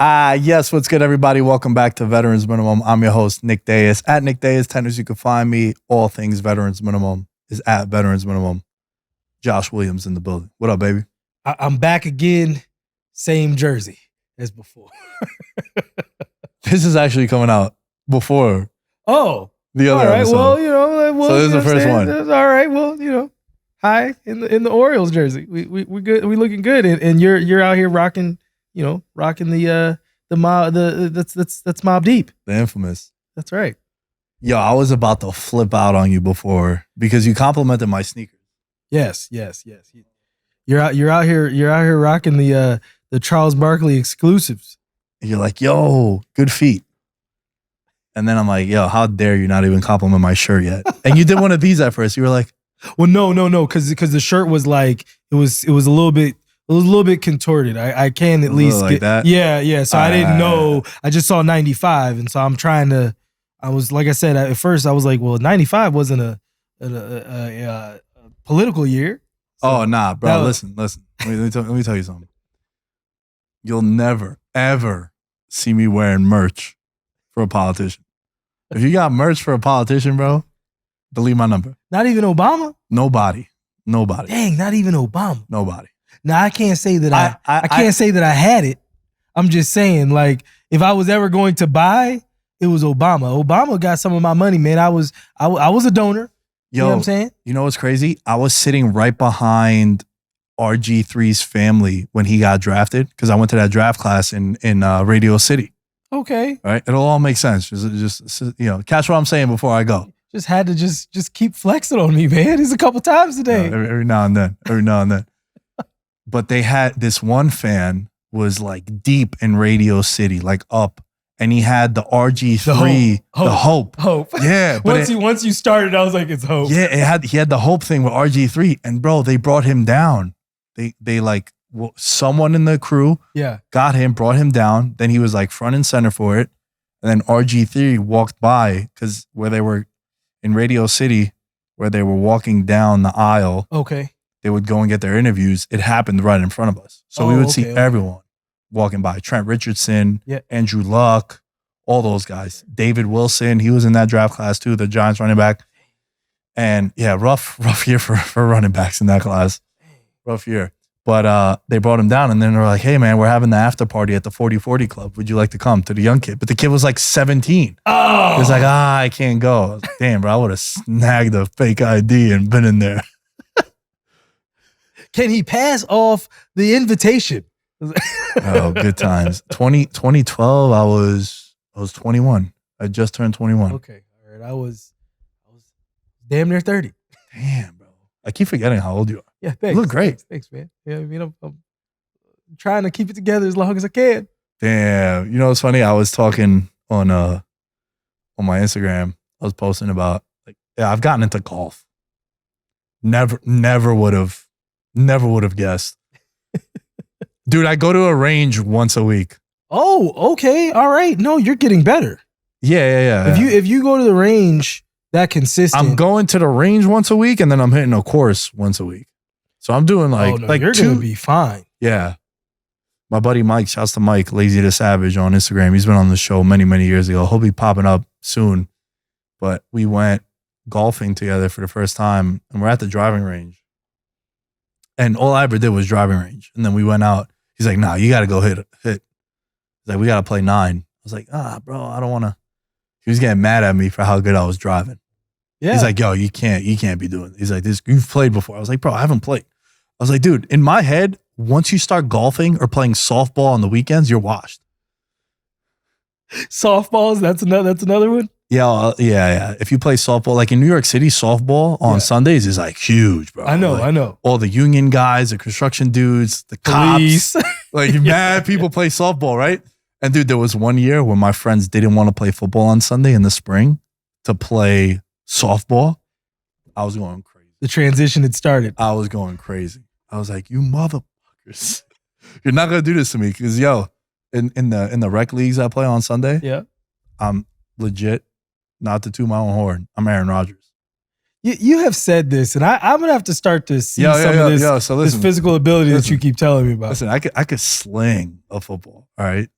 Yes, what's good, everybody? Welcome back to Veterans Minimum. I'm your host, Nick Deus. At Nick Deus Tennis, you can find me. All things Veterans Minimum is at Veterans Minimum. Josh Williams in the building. What up, baby? I'm back again. Same jersey as before. This is actually coming out before Oh, the other all right. episode. Well, So this is the first one. That's all right. Well, hi in the Orioles jersey. We good. We looking good, and you're out here rocking. Rocking the mob. That's Mob Deep. The infamous. That's right. Yo, I was about to flip out on you before because you complimented my sneakers. Yes. You're out here rocking the Charles Barkley exclusives. You're like, yo, good feet. And then I'm like, yo, how dare you not even compliment my shirt yet? And you did one of these at first. You were like, well, no, because the shirt was like it was a little bit. It was a little bit contorted. I can at least like get that? Yeah. So I didn't know. I just saw 95, and so I'm trying to. I was like I said at first. I was like, well, 95 wasn't a political year. So oh nah, bro. Listen. Let me tell you something. You'll never ever see me wearing merch for a politician. If you got merch for a politician, bro, delete my number. Not even Obama. Nobody. Dang, not even Obama. Nobody. Now I can't say that I can't say that I had it. I'm just saying, like, if I was ever going to buy, it was Obama. Obama got some of my money, man. I was a donor. You know what I'm saying? You know what's crazy? I was sitting right behind RG3's family when he got drafted because I went to that draft class in Radio City. Okay. Right? It'll all make sense. Just catch what I'm saying before I go. Just had to just keep flexing on me, man. It's a couple times today. Every now and then. But they had this one fan was like deep in Radio City, like up, and he had the RG3, the Hope. Yeah. Once you started, I was like, it's Hope. Yeah, he had the Hope thing with RG3, and bro, they brought him down. They like someone in the crew, got him, brought him down. Then he was like front and center for it, and then RG3 walked by because where they were in Radio City, where they were walking down the aisle. Okay. They would go and get their interviews. It happened right in front of us. So we would see everyone walking by. Trent Richardson, Andrew Luck, all those guys. David Wilson, he was in that draft class too, the Giants running back. And yeah, rough year for running backs in that class. Rough year. But they brought him down and then they were like, hey man, we're having the after party at the 40/40 club. Would you like to come? To the young kid. But the kid was like 17. Oh. He was like, I can't go. I was like, damn, bro, I would have snagged a fake ID and been in there. Can he pass off the invitation? Oh, good times. 2012, I was 21. I just turned 21. Okay. All right. I was damn near 30. Damn, bro. I keep forgetting how old you are. Yeah, thanks. You look great. Thanks, man. Yeah, I mean, I'm trying to keep it together as long as I can. Damn. You know what's funny? I was talking on my Instagram. I was posting about I've gotten into golf. Never would have guessed. Dude, I go to a range once a week. Oh, okay. All right. No, you're getting better. Yeah. If you go to the range that consistent. I'm going to the range once a week and then I'm hitting a course once a week. So I'm doing you're going to be fine. Yeah. My buddy Mike, shouts to Mike, Lazy to Savage on Instagram. He's been on the show many, many years ago. He'll be popping up soon. But we went golfing together for the first time and we're at the driving range. And all I ever did was driving range. And then we went out. He's like, nah, you got to go hit. He's like, we got to play 9. I was like, bro, I don't want to. He was getting mad at me for how good I was driving. Yeah. He's like, yo, you can't be doing this. He's like, you've played before. I was like, bro, I haven't played. I was like, dude, in my head, once you start golfing or playing softball on the weekends, you're washed. Softballs, that's another one? Yeah. If you play softball, like in New York City, softball on Sundays is like huge, bro. I know. All the union guys, the construction dudes, the police. Cops. Like mad people play softball, right? And dude, there was one year when my friends didn't want to play football on Sunday in the spring to play softball. I was going crazy. The transition had started. I was going crazy. I was like, you motherfuckers. You're not going to do this to me. Because, yo, in the rec leagues I play on Sunday, I'm legit, not to toot my own horn, I'm Aaron Rodgers. You have said this, and I'm going to have to start to see some of this, so listen, this physical ability that you keep telling me about. Listen, I could sling a football, all right?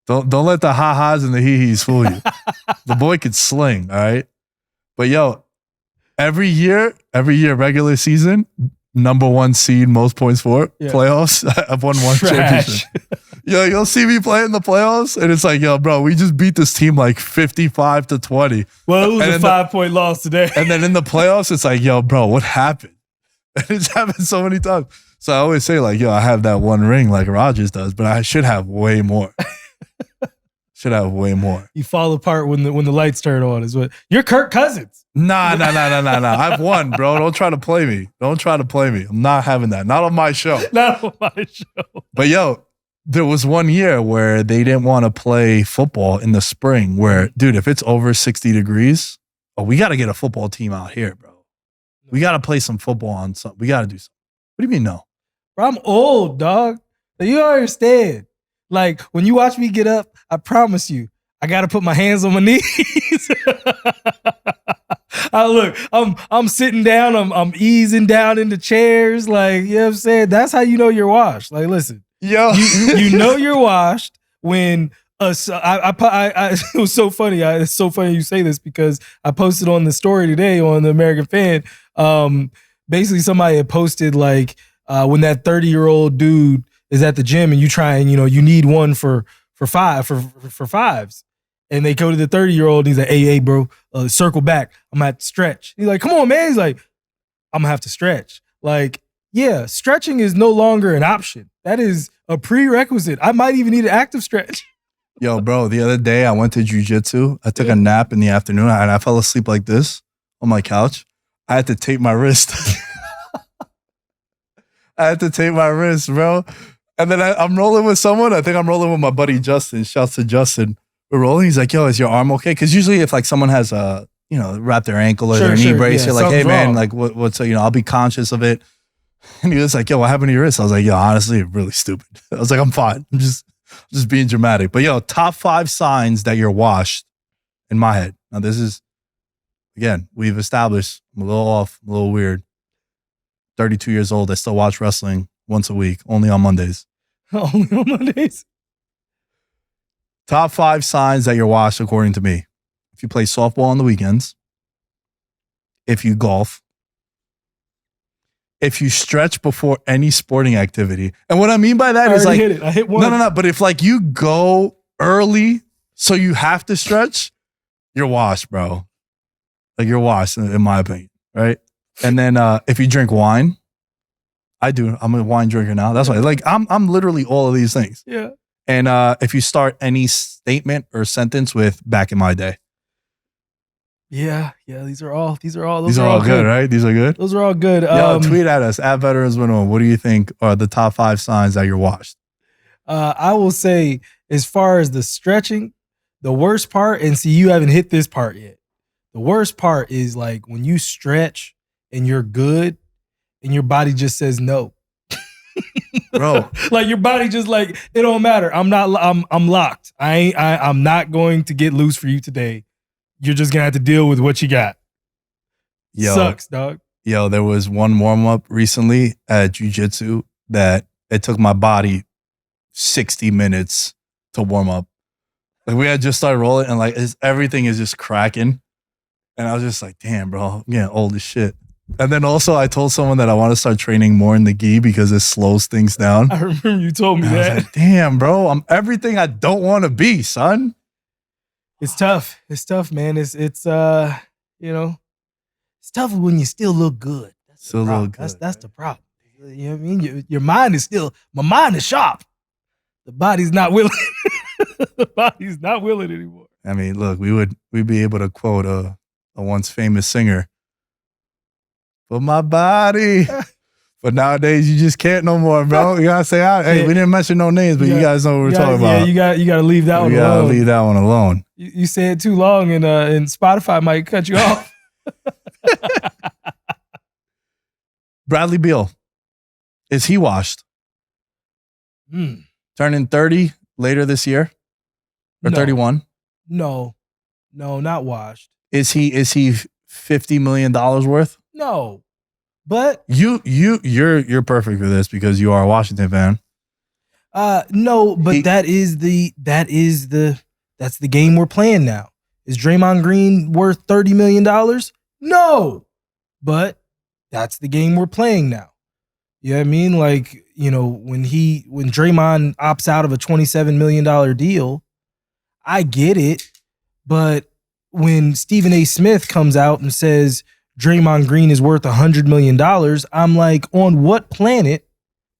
Don't let the ha-has and the hee-hees fool you. The boy could sling, all right? But yo, every year, regular season, number 1 seed, most points for playoffs. I've won 1 championship. Yo, you'll see me play in the playoffs, and it's like, yo, bro, we just beat this team like 55-20. Well, it was a 5-point loss today. And then in the playoffs, it's like, yo, bro, what happened? It's happened so many times. So I always say, like, yo, I have that 1 ring like Rodgers does, but I should have way more. You fall apart when the lights turn on. Is what you're Kirk Cousins. Nah. I've won, bro. Don't try to play me. I'm not having that. Not on my show. But yo, there was 1 year where they didn't want to play football in the spring. Where, dude, if it's over 60 degrees, we got to get a football team out here, bro. We got to play some football on something. We got to do something. What do you mean no? Bro, I'm old, dog. You don't understand. Like, when you watch me get up, I promise you, I got to put my hands on my knees. I'm sitting down. I'm easing down into chairs. Like, you know what I'm saying? That's how you know you're washed. Like, listen. Yo. You know you're washed when it was so funny. It's so funny you say this because I posted on the story today on the American Fan. Basically, somebody had posted like when that 30-year-old dude is at the gym and you try and you need one for fives, and they go to the 30-year-old and he's like, hey bro, circle back. I'm gonna have to stretch. He's like, come on man. He's like, I'm gonna have to stretch. Like, yeah, stretching is no longer an option. That is a prerequisite. I might even need an active stretch. Yo, bro, the other day I went to jiu-jitsu. I took a nap in the afternoon and I fell asleep like this on my couch. I had to tape my wrist. Bro. And then I'm rolling with someone. I think I'm rolling with my buddy Justin. Shouts to Justin. We're rolling. He's like, yo, is your arm okay? Because usually if like someone has wrapped their ankle or their knee brace, you're like, hey man, like what's I'll be conscious of it. And he was like, yo, what happened to your wrist? I was like, yo, honestly, really stupid. I was like, I'm fine. I'm just being dramatic. But yo, top 5 signs that you're washed in my head. Now this is, again, we've established I'm a little off, I'm a little weird. 32 years old. I still watch wrestling once a week, only on Mondays. Only on Mondays. Top 5 signs that you're washed, according to me. If you play softball on the weekends, if you golf, if you stretch before any sporting activity. And what I mean by that is like, I hit one. No. But if like you go early, so you have to stretch, you're washed, bro. Like you're washed, in my opinion, right? And then if you drink wine, I do. I'm a wine drinker now. That's why. Like I'm literally all of these things. Yeah. And if you start any statement or sentence with "back in my day," yeah. These are all good, right? These are good. Those are all good. Yo, tweet at us at Veterans Win. What do you think are the top 5 signs that you're washed? I will say, as far as the stretching, the worst part, and see, you haven't hit this part yet. The worst part is like when you stretch and you're good, and your body just says no. Bro, like your body just like, it don't matter. I'm locked. I'm not going to get loose for you today. You're just gonna have to deal with what you got. Yo, sucks, dog. Yo, there was one warm up recently at jiu-jitsu that it took my body 60 minutes to warm up. Like we had just started rolling and like everything is just cracking. And I was just like, damn, bro, I'm getting old as shit. And then also I told someone that I want to start training more in the gi because it slows things down. I remember you told me that. I was like, damn, bro, I'm everything I don't want to be, son. It's tough. It's tough, man. It's tough when you still look good. Still look good. That's the problem. You know what I mean? My mind is sharp. The body's not willing. The body's not willing anymore. I mean, look, we'd be able to quote a once famous singer. For my body. But nowadays you just can't no more, bro. You gotta say, hey, we didn't mention no names, but you guys know what we're talking about. Yeah, you gotta leave that one alone. You gotta leave that one alone. You say it too long and Spotify might cut you off. Bradley Beal. Is he washed? Turning 30 later this year? Or 31? No, not washed. Is he $50 million worth? No. But you're perfect for this because you are a Washington fan. No, but that's the game we're playing now. Is Draymond Green worth $30 million? No, but that's the game we're playing now. You know what I mean? Like, when Draymond opts out of a $27 million deal, I get it. But when Stephen A. Smith comes out and says Draymond Green is worth $100 million, I'm like, on what planet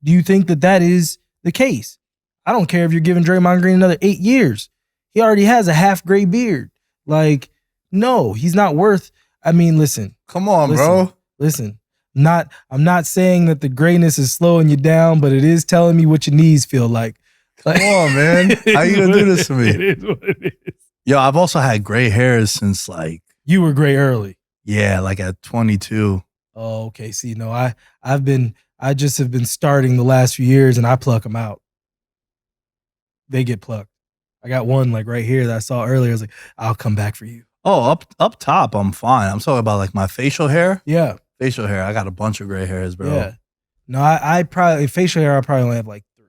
do you think that is the case? I don't care if you're giving Draymond Green another 8 years. He already has a half gray beard. Like, no, he's not worth. I mean, listen. Come on, bro. Listen. I'm not saying that the grayness is slowing you down, but it is telling me what your knees feel like. Come on, man. How you gonna do this to me? It is what it is. Yo, I've also had gray hairs since like. You were gray early. Yeah, like at 22. Oh, okay. See, no, I just have been starting the last few years, and I pluck them out. They get plucked. I got one like right here that I saw earlier. I was like, I'll come back for you. Oh, up top, I'm fine. I'm talking about like my facial hair. Yeah. Facial hair. I got a bunch of gray hairs, bro. Yeah. No, I probably facial hair. I probably only have like 3,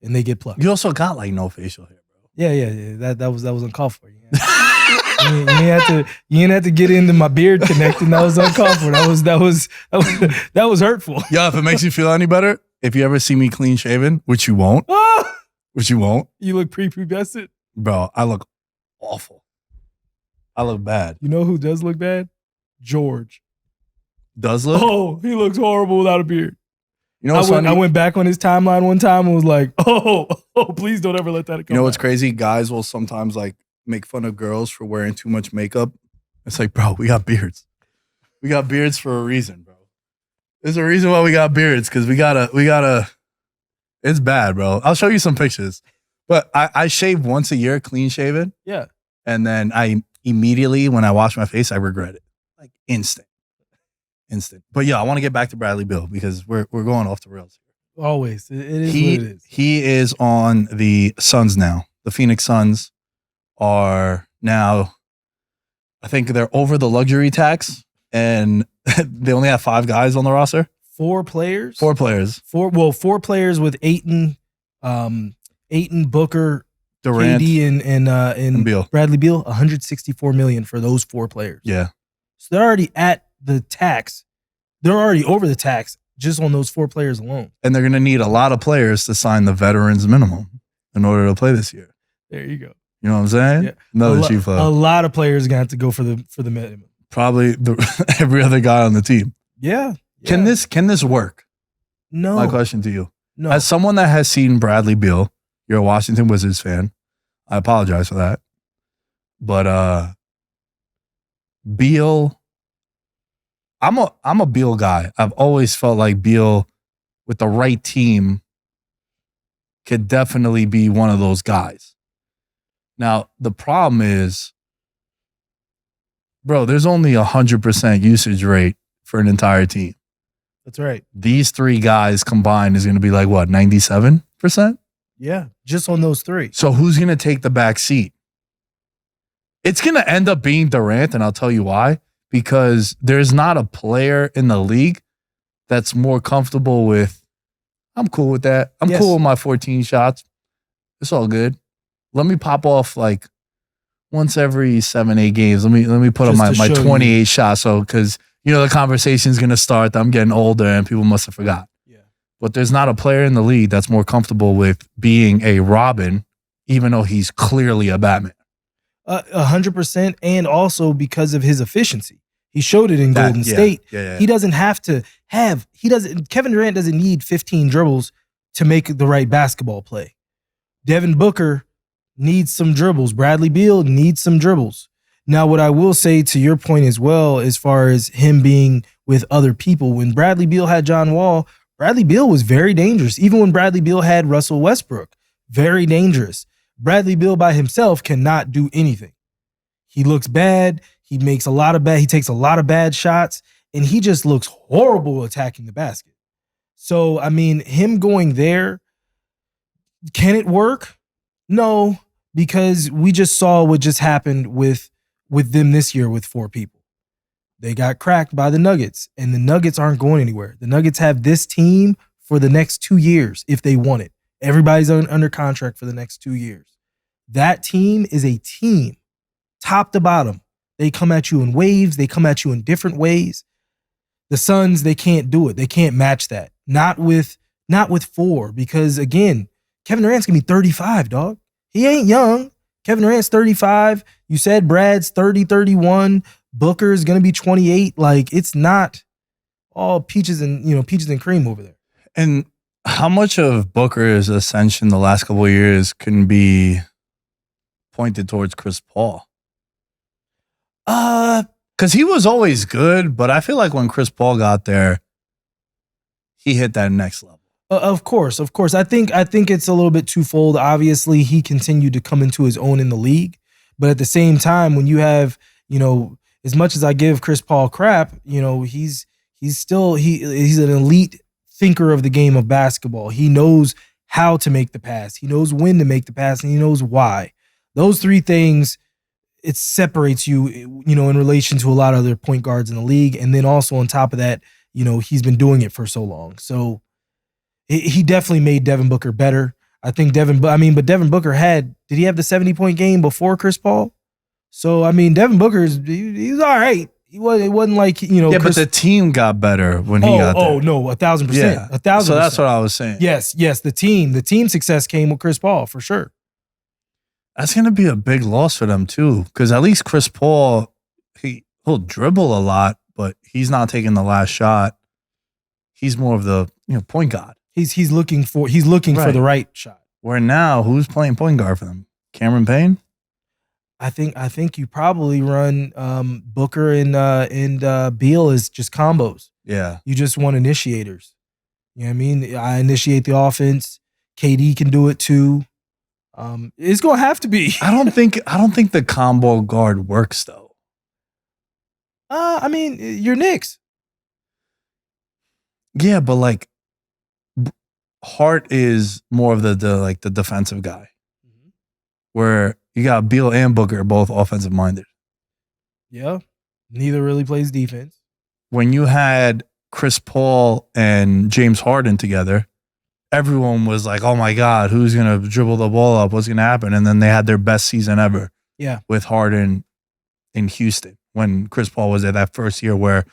and they get plucked. You also got like no facial hair, bro. Yeah. That was uncalled for. You didn't have to get into my beard connecting. That was uncalled for. That was hurtful. Yo, if it makes you feel any better, if you ever see me clean shaven, which you won't, You look prepubescent, bro. I look awful. I look bad. You know who does look bad? George. Does look? Oh, he looks horrible without a beard. You know what's funny? I went back on his timeline one time and was like, oh, please don't ever let that come. You know what's crazy? Guys will sometimes like make fun of girls for wearing too much makeup. It's like, bro, we got beards. We got beards for a reason, bro. There's a reason why we got beards, because we gotta. It's bad, bro. I'll show you some pictures. But I shave once a year, clean shaven. Yeah. And then I immediately, when I wash my face, I regret it. Like instant. But yeah, I want to get back to Bradley Beal because we're going off the rails here. Always. It is what it is. He is on the Suns now. The Phoenix Suns are now, I think they're over the luxury tax, and they only have 5 guys on the roster. 4 players? 4 players. 4 players with Ayton, Booker, Durant, KD, and Beal. Bradley Beal. $164 million for those 4 players. Yeah. So they're already at the tax. They're already over the tax just on those 4 players alone. And they're going to need a lot of players to sign the veterans minimum in order to play this year. There you go. You know what I'm saying? Yeah. Another chief. A lot of players are going to have to go for the minimum. Probably every other guy on the team. Yeah. Can this work? No. My question to you. No. As someone that has seen Bradley Beal, you're a Washington Wizards fan. I apologize for that. But Beal, I'm a Beal guy. I've always felt like Beal with the right team could definitely be one of those guys. Now, the problem is, bro, there's only 100% usage rate for an entire team. That's right. These 3 guys combined is going to be like, what, 97%? Yeah, just on those 3. So who's going to take the back seat? It's going to end up being Durant, and I'll tell you why. Because there's not a player in the league that's more comfortable with, I'm cool with that. I'm cool with my 14 shots. It's all good. Let me pop off like once every 7-8 games. Let me put on my 28 shots. So, because, the conversation's going to start that I'm getting older and people must have forgot. Yeah. But there's not a player in the league that's more comfortable with being a Robin, even though he's clearly a Batman. 100%. And also because of his efficiency. He showed it in Golden State. Yeah. He doesn't have to Kevin Durant doesn't need 15 dribbles to make the right basketball play. Devin Booker needs some dribbles. Bradley Beal needs some dribbles. Now, what I will say to your point as well, as far as him being with other people, when Bradley Beal had John Wall, Bradley Beal was very dangerous. Even when Bradley Beal had Russell Westbrook, very dangerous. Bradley Beal by himself cannot do anything. He looks bad. He takes a lot of bad shots, and he just looks horrible attacking the basket. So, I mean, him going there, can it work? No, because we just saw what just happened with them this year with 4 people. They got cracked by the Nuggets, and the Nuggets aren't going anywhere. The Nuggets have this team for the next 2 years if they want it. Everybody's under contract for the next 2 years. That team is a team, top to bottom. They come at you in waves. They come at you in different ways. The Suns, they can't do it. They can't match that. Not with 4, because again, Kevin Durant's gonna be 35, dog. He ain't young. Kevin Durant's 35. You said Brad's 30, 31. Booker's gonna be 28. Like, it's not all peaches and cream over there. And how much of Booker's ascension the last couple of years can be pointed towards Chris Paul? Because he was always good, but I feel like when Chris Paul got there, he hit that next level. Of course. I think it's a little bit twofold. Obviously, he continued to come into his own in the league, but at the same time, when you have, as much as I give Chris Paul crap, he's an elite thinker of the game of basketball. He knows how to make the pass. He knows when to make the pass, and he knows why. Those 3 things, it separates you, in relation to a lot of other point guards in the league. And then also on top of that, he's been doing it for so long. So he definitely made Devin Booker better. I think but Devin Booker did he have the 70-point game before Chris Paul? So, Devin Booker's, he was all right. It wasn't like, Yeah, but the team got better when he got there. Oh, no, 1,000%. Yeah. 1,000%. So that's what I was saying. Yes, the team success came with Chris Paul, for sure. That's going to be a big loss for them, too, because at least Chris Paul, he'll dribble a lot, but he's not taking the last shot. He's more of the point guard. He's looking for the right shot. Where now, who's playing point guard for them? Cameron Payne? I think you probably run Booker and Beal as just combos. Yeah. You just want initiators. You know what I mean? I initiate the offense. KD can do it too. It's gonna have to be. I don't think the combo guard works though. You're Knicks. Yeah, but like Hart is more of the defensive guy. Mm-hmm. Where you got Beal and Booker both offensive minded. Yeah. Neither really plays defense. When you had Chris Paul and James Harden together, everyone was like, oh my God, who's going to dribble the ball up? What's going to happen? And then they had their best season ever. Yeah. With Harden in Houston when Chris Paul was there that first year where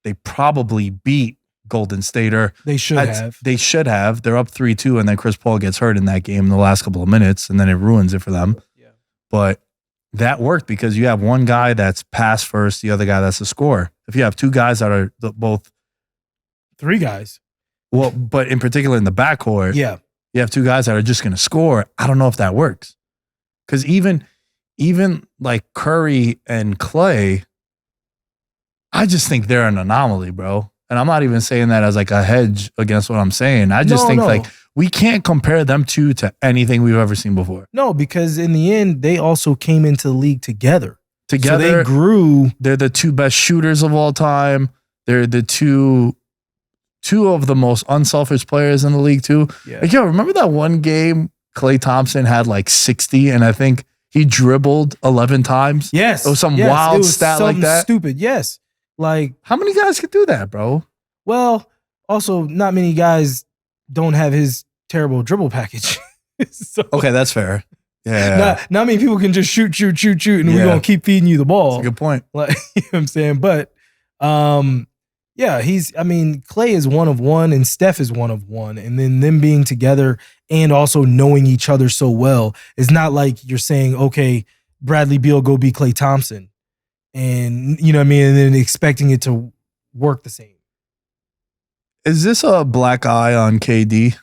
they probably beat Golden State. They should have. They should have. They're up 3-2 and then Chris Paul gets hurt in that game in the last couple of minutes and then it ruins it for them. Yeah. But that worked because you have one guy that's pass first, the other guy that's a scorer. If you have 2 guys that are both 3 guys. Well, but in particular in the backcourt, yeah, you have 2 guys that are just going to score. I don't know if that works. Because even like Curry and Clay, I just think they're an anomaly, bro. And I'm not even saying that as like a hedge against what I'm saying. I just think like we can't compare them to anything we've ever seen before. No, because in the end, they also came into the league together. So they grew. They're the 2 best shooters of all time. They're the two of the most unselfish players in the league too. Yeah. Like, remember that one game Klay Thompson had like 60 and I think he dribbled 11 times? Yes. It was some wild stat like that. Stupid. Yes. Like, how many guys could do that, bro? Well, also not many guys don't have his terrible dribble package. So, okay, that's fair. Yeah. Not many people can just shoot, and we're going to keep feeding you the ball. That's a good point. Like, you know what I'm saying? But, yeah, Klay is one of one and Steph is one of one. And then them being together and also knowing each other so well, it's not like you're saying, okay, Bradley Beal go be Klay Thompson. And, you know what I mean? And then expecting it to work the same. Is this a black eye on KD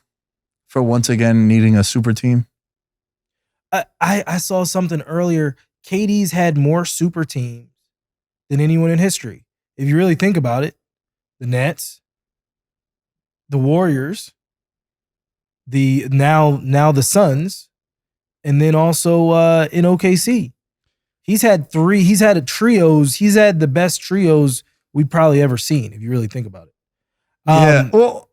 for once again needing a super team? I saw something earlier. KD's had more super teams than anyone in history. If you really think about it, the Nets, the Warriors, now the Suns, and then also in OKC. He's had trios. He's had the best trios we've probably ever seen, if you really think about it. Yeah. Well,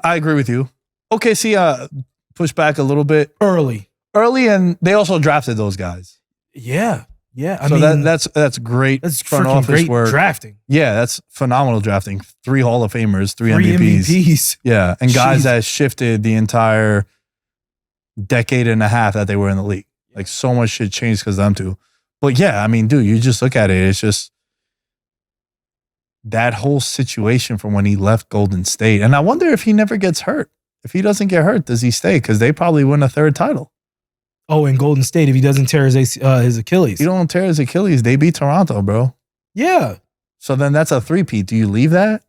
I agree with you. OKC pushed back a little bit early, and they also drafted those guys. Yeah. I mean, that's great. That's freaking great work. Drafting. Yeah, that's phenomenal drafting. 3 Hall of Famers, 3 MVPs. MVPs. Yeah, and guys that shifted the entire decade and a half that they were in the league. Like so much shit changed because of them two. But yeah, I mean, dude, you just look at it. It's just that whole situation from when he left Golden State. And I wonder if he never gets hurt. If he doesn't get hurt, does he stay? Because they probably win a third title. Oh, in Golden State, if he doesn't tear his Achilles. He don't tear his Achilles, they beat Toronto, bro. Yeah. So then that's a three-peat. Do you leave that?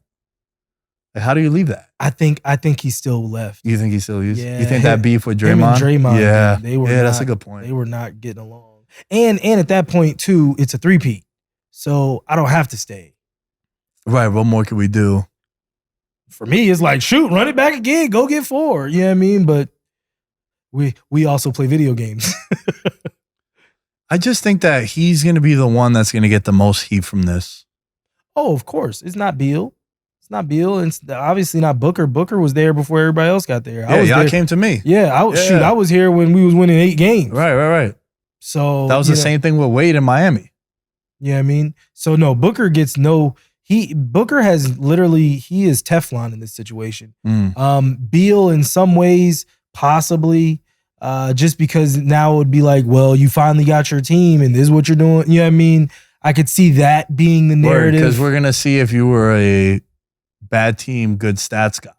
Like, how do you leave that? I think he still left. You think he still leaves? Yeah. You think that beef with Draymond? Him and Draymond, yeah. They were that's a good point. They were not getting along. And at that point, too, it's a three-peat. So I don't have to stay. Right. What more can we do? For me, it's like, shoot, run it back again. Go get 4. You know what I mean? But we also play video games. I just think that he's going to be the one that's going to get the most heat from this. Oh, of course. It's not Beal. It's not Beal. It's obviously not Booker. Booker was there before everybody else got there. Yeah, y'all came to me. Yeah, I was here when we was winning 8 games. Right. So that was the same thing with Wade in Miami. Yeah, I mean, so no, Booker gets no. Booker has literally, he is Teflon in this situation. Beal in some ways, possibly, just because now it would be like, well, you finally got your team and this is what you're doing. You know what I mean? I could see that being the narrative. Because we're going to see if you were a bad team, good stats guy.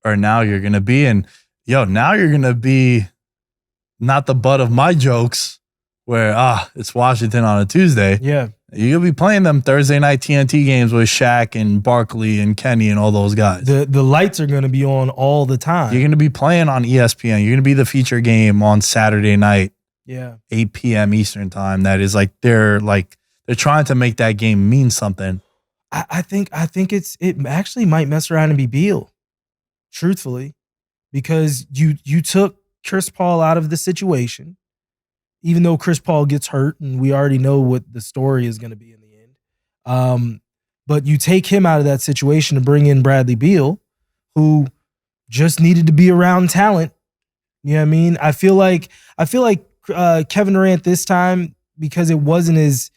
Or now you're going to be, and now you're going to be not the butt of my jokes where, it's Washington on a Tuesday. Yeah. You'll be playing them Thursday night TNT games with Shaq and Barkley and Kenny and all those guys. The lights are going to be on all the time. You're going to be playing on ESPN. You're going to be the feature game on Saturday night. Yeah. 8 p.m. Eastern time. That is like they're trying to make that game mean something. I think it actually might mess around and be Beal, truthfully, because you took Chris Paul out of the situation, even though Chris Paul gets hurt and we already know what the story is going to be in the end. But you take him out of that situation to bring in Bradley Beal, who just needed to be around talent. You know what I mean? I feel like Kevin Durant this time, because it wasn't as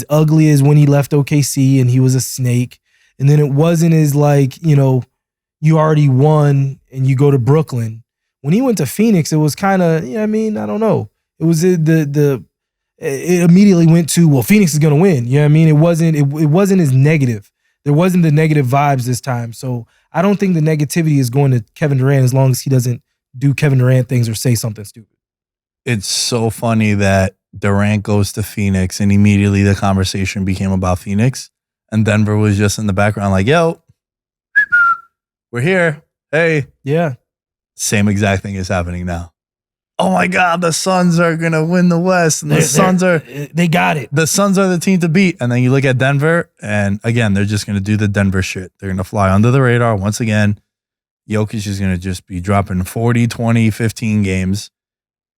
ugly as when he left OKC and he was a snake, and then it wasn't as like, you already won and you go to Brooklyn. When he went to Phoenix, it was kind of, I don't know. It was it immediately went to, well, Phoenix is going to win. You know what I mean? It wasn't as negative. There wasn't the negative vibes this time. So I don't think the negativity is going to Kevin Durant as long as he doesn't do Kevin Durant things or say something stupid. It's so funny that Durant goes to Phoenix and immediately the conversation became about Phoenix, and Denver was just in the background like, yo, we're here. Hey. Yeah. Same exact thing is happening now. Oh my God, the Suns are going to win the West. And they got it. The Suns are the team to beat. And then you look at Denver, and again, they're just going to do the Denver shit. They're going to fly under the radar once again. Jokic is going to just be dropping 40, 20, 15 games.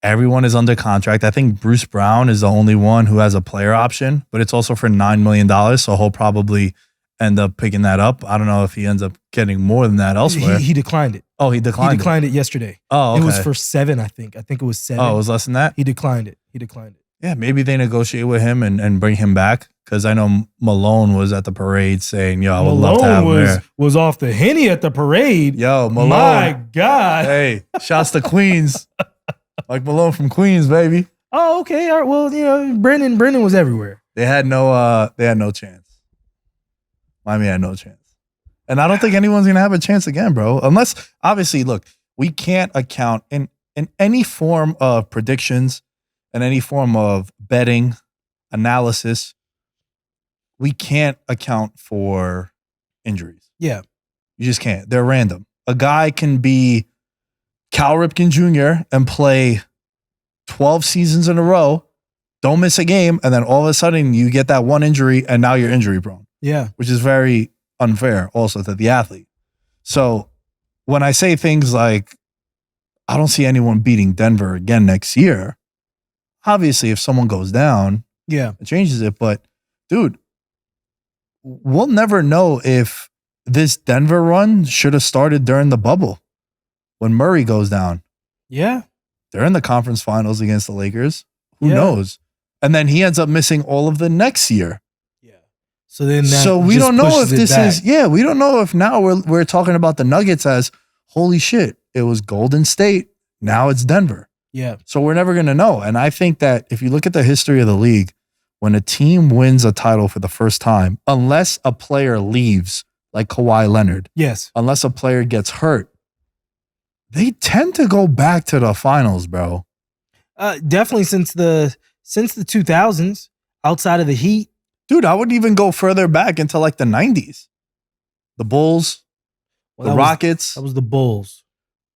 Everyone is under contract. I think Bruce Brown is the only one who has a player option, but it's also for $9 million. So he'll probably end up picking that up. I don't know if he ends up getting more than that elsewhere. He declined it. Oh, he declined it yesterday. Oh, okay. It was for 7, I think. I think it was 7. Oh, it was less than that? He declined it. Yeah, maybe they negotiate with him and bring him back, because I know Malone was at the parade saying, yo, I would love to have him there. Was off the Henny at the parade. Yo, Malone. My God. Hey, shouts to Queens. Like Malone from Queens, baby. Oh, okay. All right. Well, Brendan was everywhere. They had no chance. Miami had no chance. And I don't think anyone's going to have a chance again, bro. Unless, obviously, look, we can't account in any form of predictions and any form of betting analysis. We can't account for injuries. Yeah. You just can't. They're random. A guy can be Cal Ripken Jr. and play 12 seasons in a row, don't miss a game, and then all of a sudden you get that one injury and now you're injury prone. Yeah. Which is very unfair also to the athlete. So when I say things like, I don't see anyone beating Denver again next year, obviously if someone goes down, yeah, it changes it. But dude, we'll never know if this Denver run should have started during the bubble when Murray goes down. Yeah. They're in the conference finals against the Lakers. Who knows? And then he ends up missing all of the next year. So then, we don't know if this is. Yeah, we don't know if now we're talking about the Nuggets as, holy shit, it was Golden State. Now it's Denver. Yeah. So we're never going to know. And I think that if you look at the history of the league, when a team wins a title for the first time, unless a player leaves, like Kawhi Leonard, yes, unless a player gets hurt, they tend to go back to the finals, bro. Definitely since the 2000s, outside of the Heat. Dude, I would even go further back into like the 90s. The Bulls, the Rockets. That was the Bulls.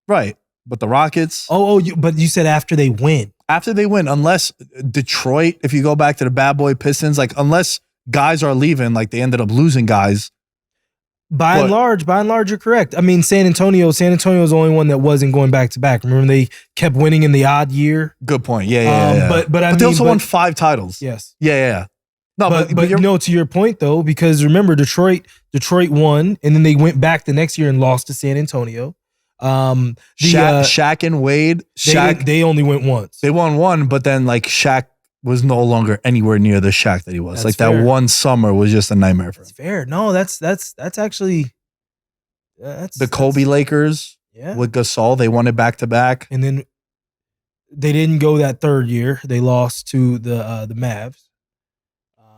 Right. But the Rockets. But you said after they win. After they win, unless Detroit, if you go back to the bad boy Pistons, like unless guys are leaving, like they ended up losing guys. By and large, you're correct. I mean, San Antonio is the only one that wasn't going back to back. Remember, they kept winning in the odd year. Good point. Yeah. But they also won 5 titles. Yes. Yeah. No, but to your point though, because remember, Detroit won, and then they went back the next year and lost to San Antonio. Shaq and Wade. They only went once. They won one, but then like Shaq was no longer anywhere near the Shaq that he was. That's fair. That one summer was just a nightmare for him. That's fair. No, that's actually the Kobe Lakers with Gasol. They won it back to back, and then they didn't go that third year. They lost to the Mavs.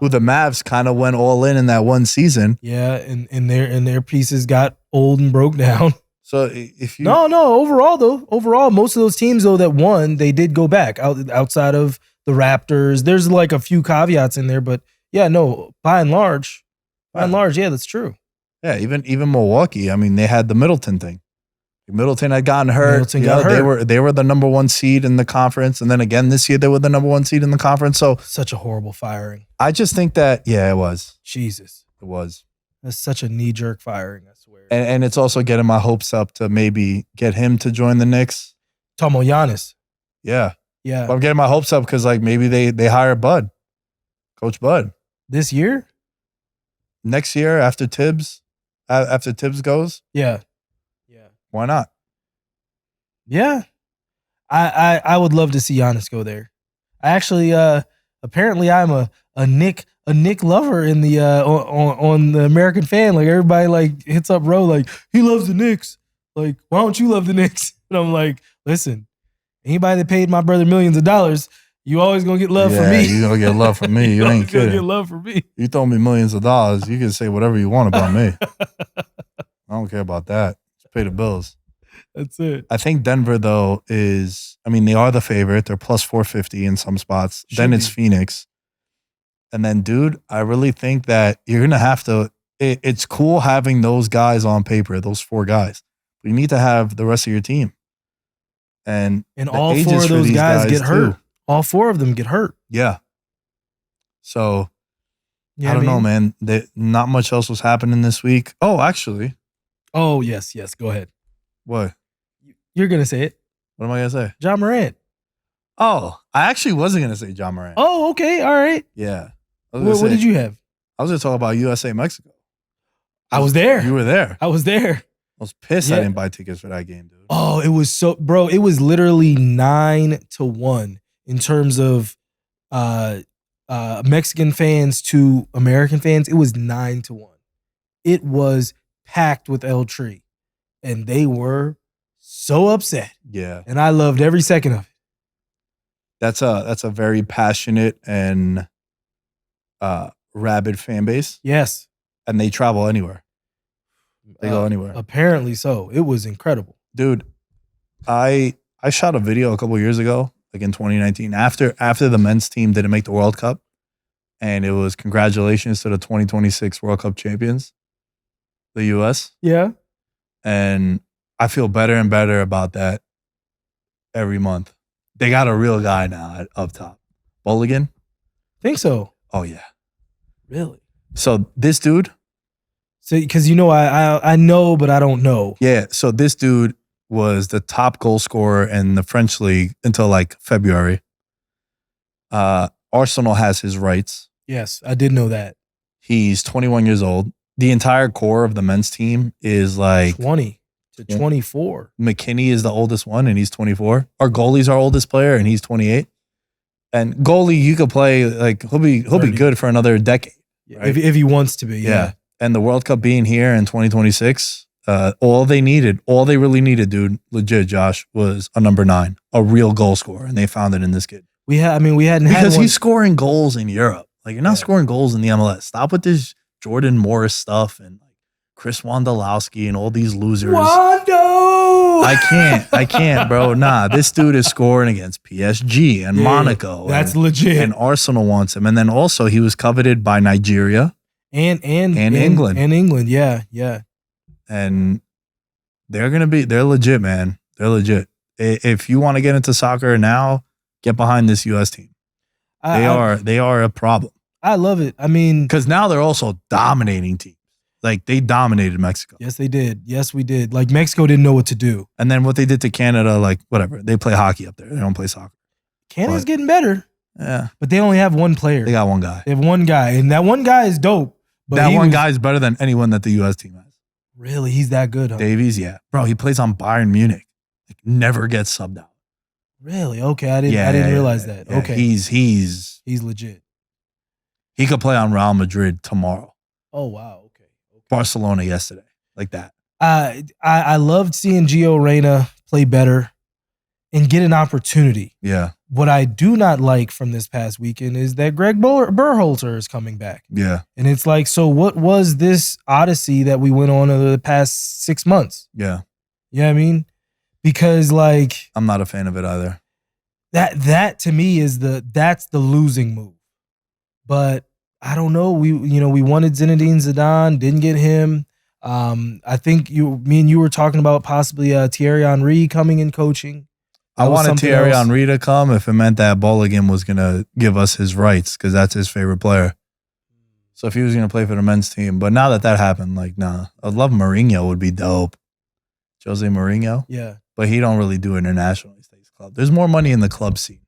Who the Mavs kind of went all in that one season. Yeah, and their pieces got old and broke down. So if you overall most of those teams though that won, they did go back outside of the Raptors. There's like a few caveats in there, but yeah, no, by and large, yeah, that's true. Yeah, even Milwaukee. I mean, they had the Middleton thing. Middleton had gotten hurt. They were the number 1 seed in the conference, and then again this year they were the number 1 seed in the conference. So such a horrible firing. I just think that it was. Jesus, it was. That's such a knee-jerk firing, I swear. And it's also getting my hopes up to maybe get him to join the Knicks. Talking about Giannis. Yeah. Yeah. But I'm getting my hopes up because like maybe they hire Bud. Coach Bud. This year? Next year after Tibbs goes? Yeah. Why not? Yeah. I would love to see Giannis go there. I actually apparently I'm a Nick lover in the on the American Fan. Like everybody like hits up Ro like he loves the Knicks. Like why don't you love the Knicks? And I'm like, listen, anybody that paid my brother millions of dollars, you always gonna get love from me. You gonna get love from me. You ain't kidding. Get love from me. You throw me millions of dollars, you can say whatever you want about me. I don't care about that. Just pay the bills. That's it. I think Denver though they are the favorite. They're plus 450 in some spots. Then it's Phoenix. And then, dude, I really think that you're going to have to it's cool having those guys on paper, those 4 guys. But you need to have the rest of your team. And all 4 of those guys get hurt. All 4 of them get hurt. Yeah. So, I don't know, man. Not much else was happening this week. Oh, actually. Oh, yes. Go ahead. What? You're going to say it. What am I going to say? Ja Morant. Oh, I actually wasn't going to say Ja Morant. Oh, okay. All right. Yeah. What did you have? I was going to talk about USA Mexico. I was there. You were there. I was there. I was pissed I didn't buy tickets for that game, dude. Oh, it was it was literally 9-1 in terms of Mexican fans to American fans. It was 9-1. It was packed with El Tri, and they were so upset. Yeah. And I loved every second of it. That's a very passionate and rabid fan base. Yes. And they travel anywhere. They go anywhere. Apparently so. It was incredible. Dude, I shot a video a couple years ago, like in 2019, after the men's team didn't make the World Cup. And it was congratulations to the 2026 World Cup champions, the US. Yeah. And I feel better and better about that every month. They got a real guy now up top. Boligan? Think so. Oh, yeah. Really? So this dude. So, because I know, but I don't know. Yeah. So this dude was the top goal scorer in the French league until like February. Arsenal has his rights. Yes, I did know that. He's 21 years old. The entire core of the men's team is like 20 to 24. McKinney is the oldest one, and he's 24. Our goalie's our oldest player, and he's 28. And goalie, you could play like he'll be good for another decade, right? if he wants to be. Yeah. And the World Cup being here in 2026, All they really needed, dude, legit, Josh, was a number 9, a real goal scorer, and they found it in this kid. We hadn't because had he's scoring goals in Europe. Like, you're not scoring goals in the MLS. Stop with this Jordan Morris stuff and Chris Wondolowski and all these losers. Wando! I can't, bro. Nah, this dude is scoring against PSG and Monaco. That's legit. And Arsenal wants him. And then also he was coveted by Nigeria and England. And England, yeah. And they're legit, man. They're legit. If you want to get into soccer now, get behind this US team. They are a problem. I love it. I mean, because now they're also dominating teams. Like, they dominated Mexico. Yes, they did. Yes, we did. Like, Mexico didn't know what to do. And then what they did to Canada, like, whatever. They play hockey up there. They don't play soccer. Canada's getting better. Yeah. But they only have one player. They got one guy. They have one guy. And that one guy is dope. But that one guy is better than anyone that the U.S. team has. Really? He's that good, huh? Davies, yeah. Bro, he plays on Bayern Munich. Like, never gets subbed out. Really? Okay, I didn't realize that. Yeah. Okay. He's legit. He could play on Real Madrid tomorrow. Oh, wow. Okay. Barcelona yesterday. Like that. I loved seeing Gio Reyna play better and get an opportunity. Yeah. What I do not like from this past weekend is that Greg Berhalter is coming back. Yeah. And it's like, so what was this odyssey that we went on over the past 6 months? Yeah. You know what I mean? Because, like, I'm not a fan of it either. That to me is that's the losing move. But I don't know. We wanted Zinedine Zidane, didn't get him. I think me and you were talking about possibly Thierry Henry coming and coaching. I wanted Thierry Henry to come if it meant that Bolligan was gonna give us his rights, because that's his favorite player. So if he was gonna play for the men's team, but now that happened, like, nah. I'd love Mourinho, would be dope. Jose Mourinho. Yeah. But he don't really do international. He stays club. There's more money in the club scene.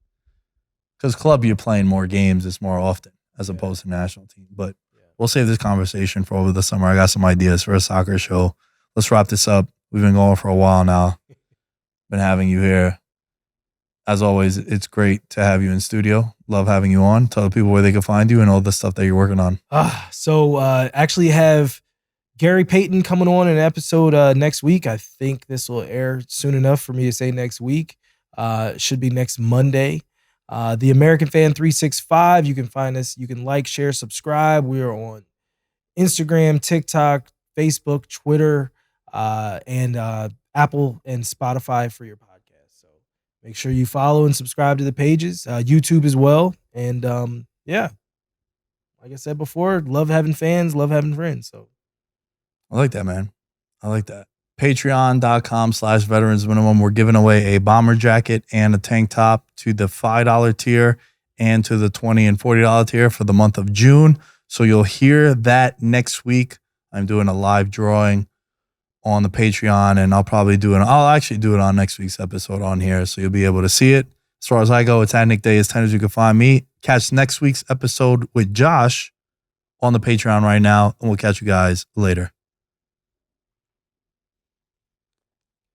Because club, you're playing more games. It's more often as opposed to national team. But we'll save this conversation for over the summer. I got some ideas for a soccer show. Let's wrap this up. We've been going for a while now. Been having you here. As always, it's great to have you in studio. Love having you on. Tell the people where they can find you and all the stuff that you're working on. So actually have Gary Payton coming on in an episode next week. I think this will air soon enough for me to say next week. Should be next Monday. The American Fan 365. You can find us. You can like, share, subscribe. We are on Instagram, TikTok, Facebook, Twitter, and Apple and Spotify for your podcast. So make sure you follow and subscribe to the pages. YouTube as well. And like I said before, love having fans, love having friends. So I like that, man. I like that. Patreon.com/veterans minimum. We're giving away a bomber jacket and a tank top to the $5 tier and to the $20 and $40 tier for the month of June. So you'll hear that next week. I'm doing a live drawing on the Patreon, and I'll actually do it on next week's episode on here. So you'll be able to see it. As far as I go, it's at Nick Day as 10 as you can find me. Catch next week's episode with Josh on the Patreon right now, and we'll catch you guys later.